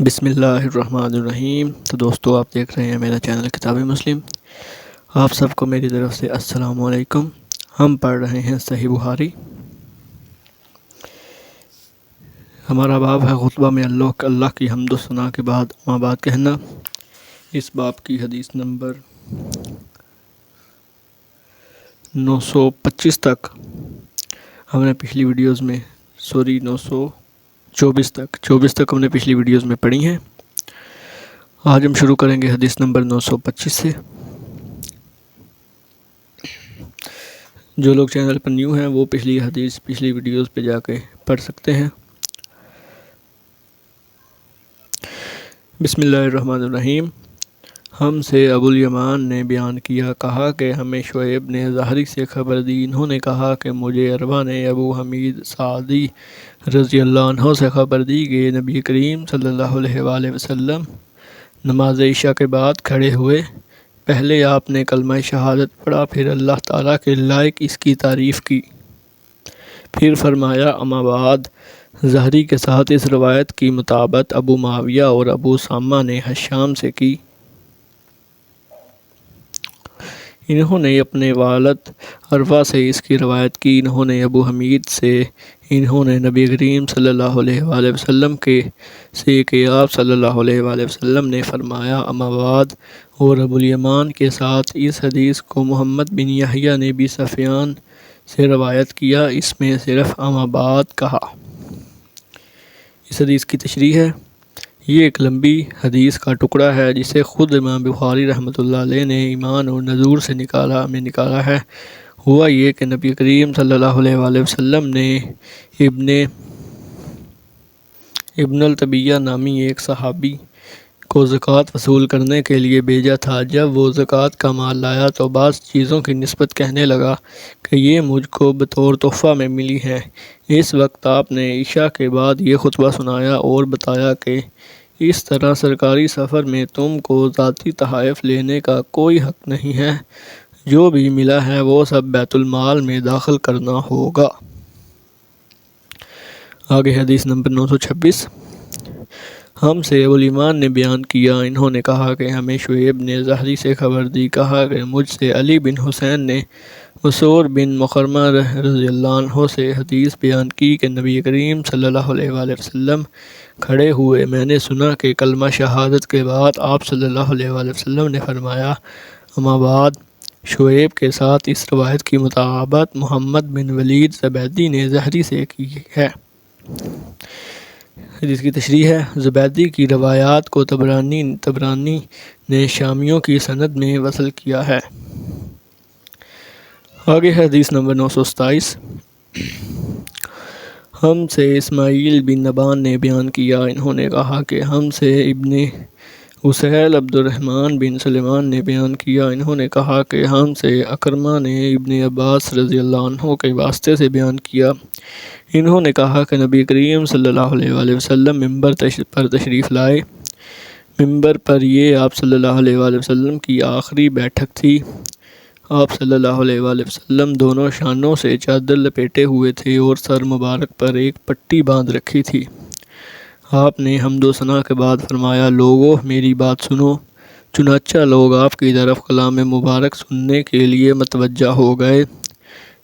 بسم اللہ الرحمن الرحیم۔ تو دوستو، آپ دیکھ رہے ہیں میرا چینل کتاب مسلم۔ آپ سب کو میری طرف سے السلام علیکم۔ ہم پڑھ رہے ہیں صحیح بخاری۔ ہمارا باب ہے خطبہ میں اللہ کی حمد و ثنا کے بعد اما بعد کہنا۔ اس باب کی حدیث نمبر 925 تک ہم نے پچھلی ویڈیوز میں 924 تک ہم نے پچھلی ویڈیوز میں پڑھی ہیں۔ آج ہم شروع کریں گے حدیث نمبر 925 سے۔ جو لوگ چینل پر نیو ہیں وہ پچھلی ویڈیوز پہ جا کے پڑھ سکتے ہیں۔ بسم اللہ الرحمن الرحیم۔ ہم سے ابو الیمان نے بیان کیا، کہا کہ ہمیں شعیب نے زہری سے خبر دی، انہوں نے کہا کہ مجھے عروہ نے ابو حمید سعدی رضی اللہ عنہ سے خبر دی کہ نبی کریم صلی اللہ علیہ وآلہ وسلم نماز عشاء کے بعد کھڑے ہوئے۔ پہلے آپ نے کلمہ شہادت پڑھا، پھر اللہ تعالیٰ کے لائق اس کی تعریف کی، پھر فرمایا اما بعد۔ زہری کے ساتھ اس روایت کی مطابقت ابو معاویہ اور ابو اسامہ نے ہشام سے کی۔ انہوں نے اپنے والد عروہ سے اس کی روایت کی، انہوں نے ابو حمید سے، انہوں نے نبی کریم صلی اللہ علیہ وآلہ وسلم سے کہ آپ صلی اللہ علیہ وآلہ وسلم نے فرمایا اما بعد، اور ابو الیمان کے ساتھ اس حدیث کو محمد بن یحییٰ نے بھی سفیان سے روایت کیا، اس میں صرف اما بعد کہا۔ اس حدیث کی تشریح ہے۔ یہ ایک لمبی حدیث کا ٹکڑا ہے جسے خود امام بخاری رحمۃ اللہ علیہ نے ایمان اور نذور سے نکالا ہے۔ ہوا یہ کہ نبی کریم صلی اللہ علیہ وآلہ وسلم نے ابن الطبیہ نامی ایک صحابی کو زکوٰۃ وصول کرنے کے لیے بھیجا تھا۔ جب وہ زکوٰۃ کا مال لایا تو بعض چیزوں کی نسبت کہنے لگا کہ یہ مجھ کو بطور تحفہ میں ملی ہیں۔ اس وقت آپ نے عشاء کے بعد یہ خطبہ سنایا اور بتایا کہ اس طرح سرکاری سفر میں تم کو ذاتی تحائف لینے کا کوئی حق نہیں ہے، جو بھی ملا ہے وہ سب بیت المال میں داخل کرنا ہوگا۔ آگے حدیث نمبر 926۔ ہم سے ابو الیمان نے بیان کیا، انہوں نے کہا کہ ہمیں شعیب نے زہری سے خبر دی، کہا کہ مجھ سے علی بن حسین نے مسعود بن مخرمہ رضی اللہ عنہ سے حدیث بیان کی کہ نبی کریم صلی اللہ علیہ وآلہ وسلم کھڑے ہوئے، میں نے سنا کہ کلمہ شہادت کے بعد آپ صلی اللہ علیہ وآلہ وسلم نے فرمایا اما بعد۔ شعیب کے ساتھ اس روایت کی مطابقت محمد بن ولید زبیدی نے زہری سے کی ہے۔ حدیث کی تشریح ہے۔ زبیدی کی روایات کو طبرانی نے شامیوں کی سند میں وصل کیا ہے۔ آگے حدیث نمبر 927۔ ہم سے اسماعیل بن نبان نے بیان کیا، انہوں نے کہا کہ ہم سے ابن اسہیل عبد الرحمن بن سلیمان نے بیان کیا، انہوں نے کہا کہ ہم سے اکرمہ نے ابن عباس رضی اللہ عنہ کے واسطے سے بیان کیا، انہوں نے کہا کہ نبی کریم صلی اللہ علیہ وآلہ وسلم ممبر پر تشریف لائے۔ ممبر پر یہ آپ صلی اللہ علیہ وآلہ وسلم کی آخری بیٹھک تھی۔ آپ صلی اللہ علیہ وآلہ وسلم دونوں شانوں سے چادر لپیٹے ہوئے تھے اور سر مبارک پر ایک پٹی باندھ رکھی تھی۔ آپ نے حمد و ثنا کے بعد فرمایا لوگو میری بات سنو، چنانچہ لوگ آپ کی طرف کلام مبارک سننے کے لیے متوجہ ہو گئے۔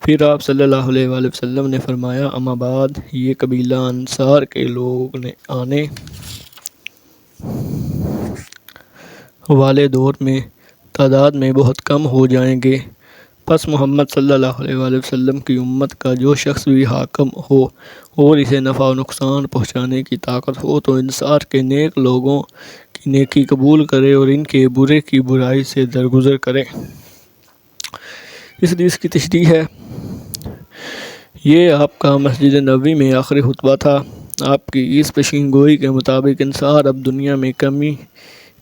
پھر آپ صلی اللہ علیہ وآلہ وسلم نے فرمایا اما بعد، یہ قبیلہ انصار کے لوگ آنے والے دور میں تعداد میں بہت کم ہو جائیں گے، پس محمد صلی اللہ علیہ وآلہ وسلم کی امت کا جو شخص بھی حاکم ہو اور اسے نفع و نقصان پہنچانے کی طاقت ہو تو انصار کے نیک لوگوں کی نیکی قبول کرے اور ان کے برے کی برائی سے درگزر کرے۔ اس حدیث کی تشریح ہے۔ یہ آپ کا مسجد نبوی میں آخری خطبہ تھا۔ آپ کی اس پیشین گوئی کے مطابق انصار اب دنیا میں کمی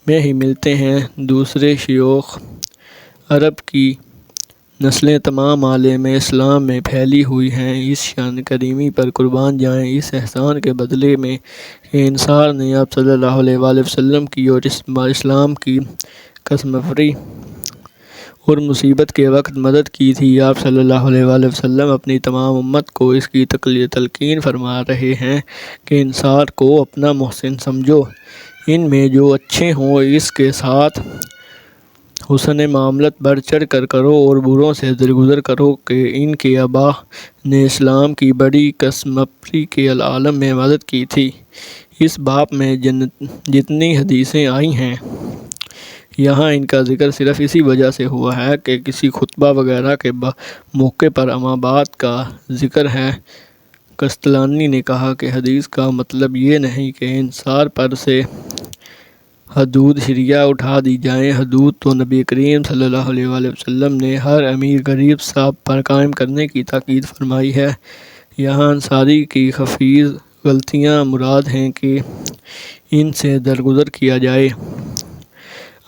میں ہی ملتے ہیں۔ دوسرے شیوخ عرب کی نسلیں تمام عالم اسلام میں پھیلی ہوئی ہیں، اس شان کریمی پر قربان جائیں، اس احسان کے بدلے میں کہ انصار نے آپ صلی اللہ علیہ وآلہ وسلم کی اور اسلام کی قسم افری اور مصیبت کے وقت مدد کی تھی۔ آپ صلی اللہ علیہ وآلہ وسلم اپنی تمام امت کو اس کی تلقین فرما رہے ہیں کہ انصار کو اپنا محسن سمجھو، ان میں جو اچھے ہوں اس کے ساتھ حسن معاملت بڑھ چڑھ کر کرو اور بروں سے درگزر کرو کہ ان کے آبا نے اسلام کی بڑی کسمپری کے عالم میں مدد کی تھی۔ اس باب میں جتنی حدیثیں آئی ہیں یہاں ان کا ذکر صرف اسی وجہ سے ہوا ہے کہ کسی خطبہ وغیرہ کے موقع پر اما بعد کا ذکر ہے۔ قسطلانی نے کہا کہ حدیث کا مطلب یہ نہیں کہ انصار پر سے حدود شرعیہ اٹھا دی جائیں۔ حدود تو نبی کریم صلی اللہ علیہ وآلہ وسلم نے ہر امیر غریب صاحب پر قائم کرنے کی تاکید فرمائی ہے۔ یہاں انصاری کی خفیف غلطیاں مراد ہیں کہ ان سے درگزر کیا جائے۔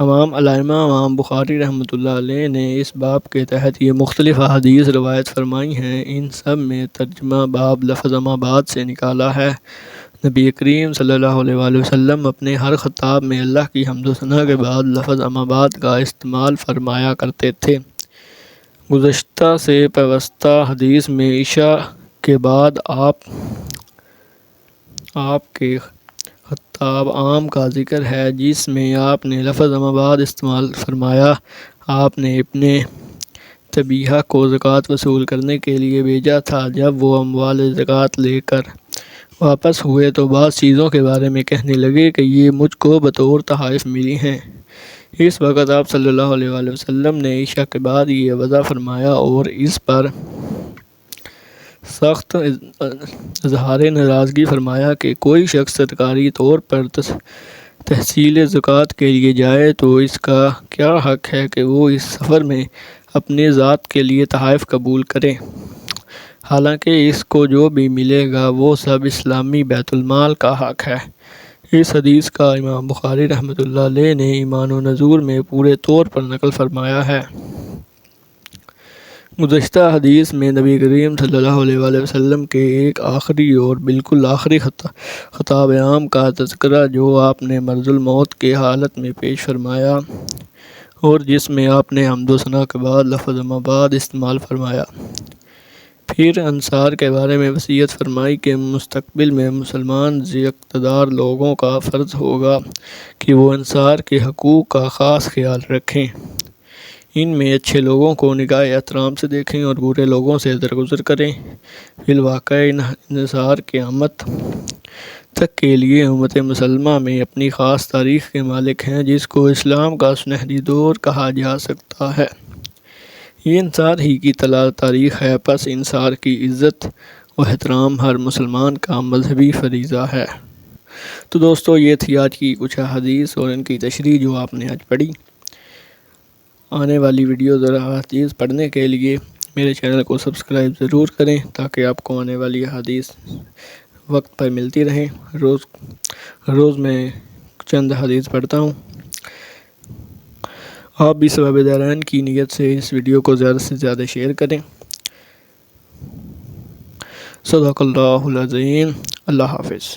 امام بخاری رحمۃ اللہ علیہ نے اس باب کے تحت یہ مختلف احادیث روایت فرمائی ہیں۔ ان سب میں ترجمہ باب لفظ اما بعد سے نکالا ہے۔ نبی کریم صلی اللہ علیہ وآلہ وسلم اپنے ہر خطاب میں اللہ کی حمد و ثنا کے بعد لفظ اما بعد کا استعمال فرمایا کرتے تھے۔ گزشتہ سے پیوستہ حدیث میں عشاء کے بعد آپ کے خطاب عام کا ذکر ہے جس میں آپ نے لفظ اما بعد استعمال فرمایا۔ آپ نے اپنے طبیعہ کو زکوٰۃ وصول کرنے کے لیے بھیجا تھا۔ جب وہ اموال زکوٰۃ لے کر واپس ہوئے تو بعض چیزوں کے بارے میں کہنے لگے کہ یہ مجھ کو بطور تحائف ملی ہیں۔ اس وقت آپ صلی اللہ علیہ وآلہ وسلم نے عشاء کے بعد یہ وضع فرمایا اور اس پر سخت اظہار ناراضگی فرمایا کہ کوئی شخص سرکاری طور پر تحصیل زکوٰۃ کے لیے جائے تو اس کا کیا حق ہے کہ وہ اس سفر میں اپنے ذات کے لیے تحائف قبول کرے، حالانکہ اس کو جو بھی ملے گا وہ سب اسلامی بیت المال کا حق ہے۔ اس حدیث کا امام بخاری رحمۃ اللہ علیہ نے ایمان و نذور میں پورے طور پر نقل فرمایا ہے۔ گزشتہ حدیث میں نبی کریم صلی اللہ علیہ وآلہ وسلم کے ایک آخری اور بالکل آخری خطاب عام کا تذکرہ جو آپ نے مرض الموت کے حالت میں پیش فرمایا اور جس میں آپ نے حمد و ثنا کے بعد لفظ اما بعد استعمال فرمایا۔ پھر انصار کے بارے میں وصیت فرمائی کہ مستقبل میں مسلمان ذی اقتدار لوگوں کا فرض ہوگا کہ وہ انصار کے حقوق کا خاص خیال رکھیں، ان میں اچھے لوگوں کو نگاہ احترام سے دیکھیں اور برے لوگوں سے درگزر کریں۔ فی الواقع انصار قیامت تک کے لیے امت مسلمہ میں اپنی خاص تاریخ کے مالک ہیں جس کو اسلام کا سنہری دور کہا جا سکتا ہے۔ یہ انصار ہی کی تاریخ ہے، پس انصار کی عزت و احترام ہر مسلمان کا مذہبی فریضہ ہے۔ تو دوستو یہ تھی آج کی کچھ حدیث اور ان کی تشریح جو آپ نے آج پڑھی۔ آنے والی ویڈیوز اور حدیث پڑھنے کے لیے میرے چینل کو سبسکرائب ضرور کریں تاکہ آپ کو آنے والی حدیث وقت پر ملتی رہیں۔ روز میں چند حدیث پڑھتا ہوں۔ آپ بھی ثواب دارین کی نیت سے اس ویڈیو کو زیادہ سے زیادہ شیئر کریں۔ صدق اللہ العظیم۔ اللہ حافظ۔